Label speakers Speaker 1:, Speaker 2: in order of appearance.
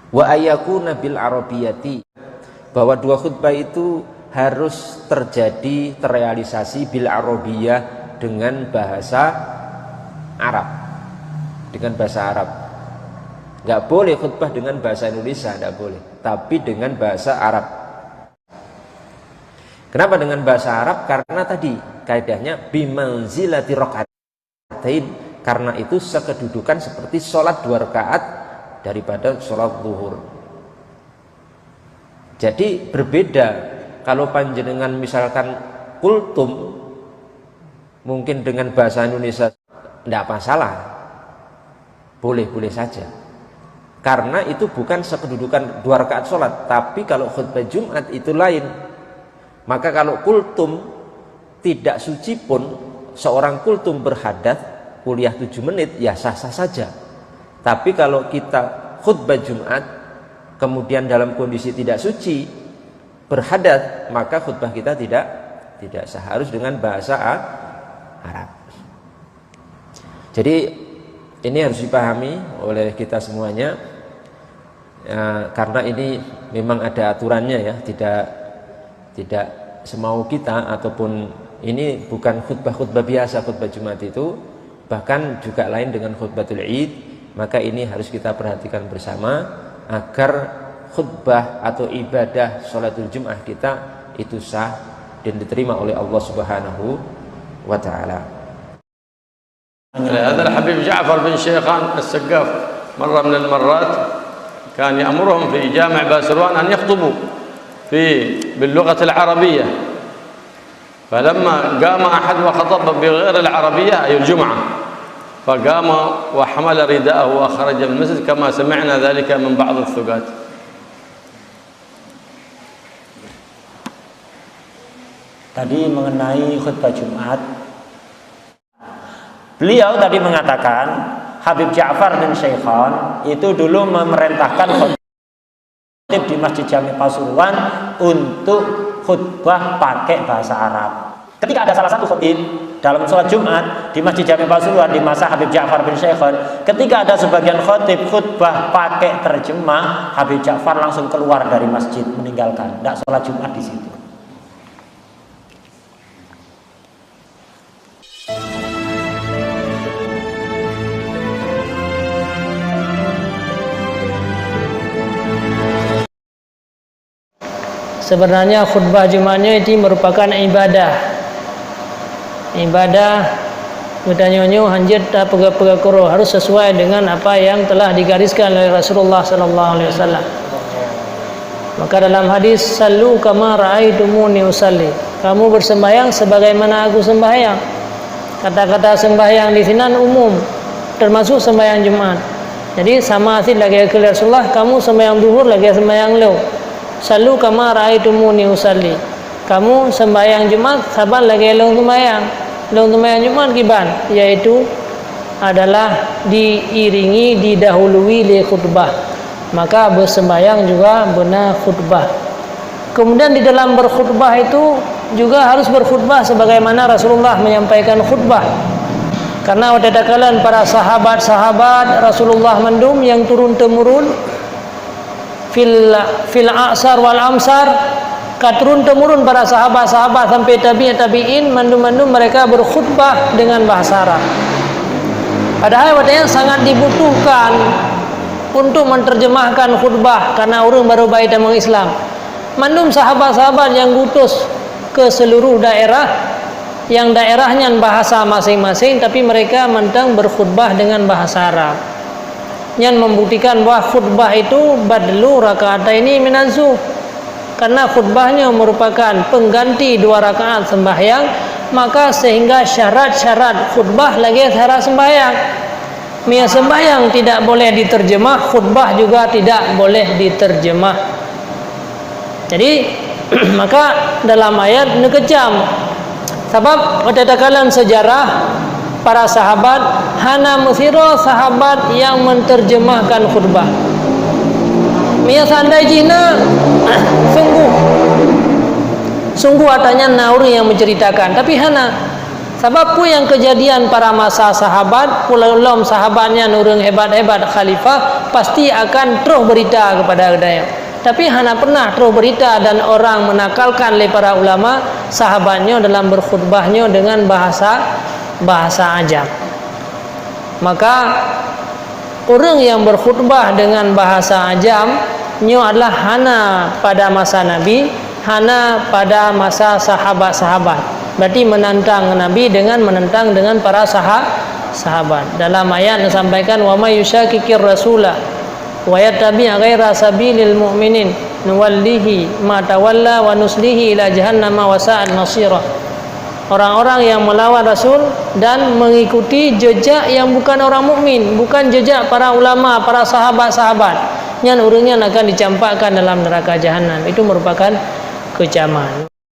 Speaker 1: Wa ayyakuna bil arabiyati, bahwa dua khutbah itu harus terjadi, terrealisasi bil arabiyah, dengan bahasa Arab. Dengan bahasa Arab. Enggak boleh khutbah dengan bahasa Indonesia, enggak boleh, tapi dengan bahasa Arab. Kenapa dengan bahasa Arab? Karena tadi kaidahnya bimanzilati rakaatain, karena itu sekedudukan seperti sholat 2 rakaat daripada sholat zuhur. Jadi berbeda kalau panjenengan misalkan kultum mungkin dengan bahasa Indonesia tidak masalah, boleh-boleh saja, karena itu bukan sekedudukan 2 rakaat sholat. Tapi kalau khutbah Jumat itu lain. Maka kalau kultum tidak suci pun, seorang kultum berhadas kuliah 7 menit ya sah-sah saja. Tapi kalau kita khutbah Jumat kemudian dalam kondisi tidak suci, berhadas, maka khutbah kita tidak sah, harus dengan bahasa Arab. Jadi ini harus dipahami oleh kita semuanya, ya, karena ini memang ada aturannya ya, tidak semau kita, ataupun ini bukan khutbah-khutbah biasa. Khutbah Jumat itu bahkan juga lain dengan khutbatul Id. Maka ini harus kita perhatikan bersama agar khutbah atau ibadah sholatul Jum'ah kita itu sah dan diterima oleh Allah Subhanahu wa ta'ala.
Speaker 2: هذا الحبيب جعفر بن شيخان السقاف مرة من المرات كان يأمرهم في جامع باسلوان أن يخطبوا باللغة العربية، فلما قام أحد وخطب بغير العربية أي الجمعة، فقام وحمل رداءه وخرج من المسجد كما سمعنا ذلك من بعض الثقات.
Speaker 3: Tadi mengenai khutbah Jumat, beliau tadi mengatakan Habib Ja'far bin Shaykhan itu dulu memerintahkan khutbah di Masjid Jami Pasuruan untuk khutbah pakai bahasa Arab. Ketika ada salah satu khutib dalam sholat Jumat di Masjid Jami Pasuruan di masa Habib Ja'far bin Shaykhan, ketika ada sebagian khutib khutbah pakai terjemah, Habib Ja'far langsung keluar dari masjid, meninggalkan, tidak sholat Jumat di situ.
Speaker 4: Sebenarnya khutbah Jumatnya itu merupakan ibadah. Ibadah mutanyonyo hanjir ta pega-pega kuro, harus sesuai dengan apa yang telah digariskan oleh Rasulullah sallallahu alaihi wasallam. Maka dalam hadis sallu kama raaitumuni usalli, kamu bersembahyang sebagaimana aku sembahyang. Kata-kata sembahyang di sini umum, termasuk sembahyang Jumat. Jadi sama asid lagi ke Rasulullah, kamu sembahyang zuhur lagi sembahyang leo. Sallu kama raaitumuni usalli, kamu sembahyang Jumat sabar lagi long sembahyang. Long sembahyang Jumat kiban, yaitu adalah diiringi, didahului oleh khutbah. Maka bersembahyang juga benar khutbah. Kemudian di dalam berkhutbah itu juga harus berkhutbah sebagaimana Rasulullah menyampaikan khutbah. Karena pada kalian para sahabat-sahabat Rasulullah mendum yang turun temurun fil a'sar wal amsar, katurun temurun para sahabat-sahabat sampai tabi'in mandum-mandum mereka berkhutbah dengan bahasa Arab. Padahal wadahnya sangat dibutuhkan untuk menerjemahkan khutbah karena orang baru baik dalam Islam. Mandum sahabat-sahabat yang gutus ke seluruh daerah, yang daerahnya bahasa masing-masing, tapi mereka mentang berkhutbah dengan bahasa Arab. Yang membuktikan bahwa khutbah itu badlu rakaataini minazzuh, karena khutbahnya merupakan pengganti 2 rakaat sembahyang, maka sehingga syarat-syarat khutbah lagi syarat sembahyang. Mia sembahyang tidak boleh diterjemah, khutbah juga tidak boleh diterjemah. Jadi maka dalam ayat nekejam, sebab pada takalan sejarah para sahabat hana musiro sahabat yang menerjemahkan khutbah. Mia sandai jina sungguh adanya nauri yang menceritakan, tapi hana Sebab pu yang kejadian para masa sahabat, pulau sahabatnya nurung hebat-hebat khalifah pasti akan terus berita kepada kedaya. Tapi hana pernah terus berita dan orang menakalkan oleh para ulama sahabatnya dalam berkhutbahnya dengan bahasa ajam. Maka orang yang berkhutbah dengan bahasa ajam nyo adalah hana pada masa Nabi, hana pada masa sahabat-sahabat. Berarti menentang Nabi dengan menentang dengan para sahabat. Dalam ayat disampaikan wa may yusyakikir rasula wa yattabi' ghaira sabilil mu'minin nuwallihi ma tawalla wa nuslihi ila jahannama wa sa'at masira. Orang-orang yang melawan Rasul dan mengikuti jejak yang bukan orang mukmin, bukan jejak para ulama, para sahabat-sahabat, yang urangnya akan dicampakkan dalam neraka jahanam. Itu merupakan kecaman.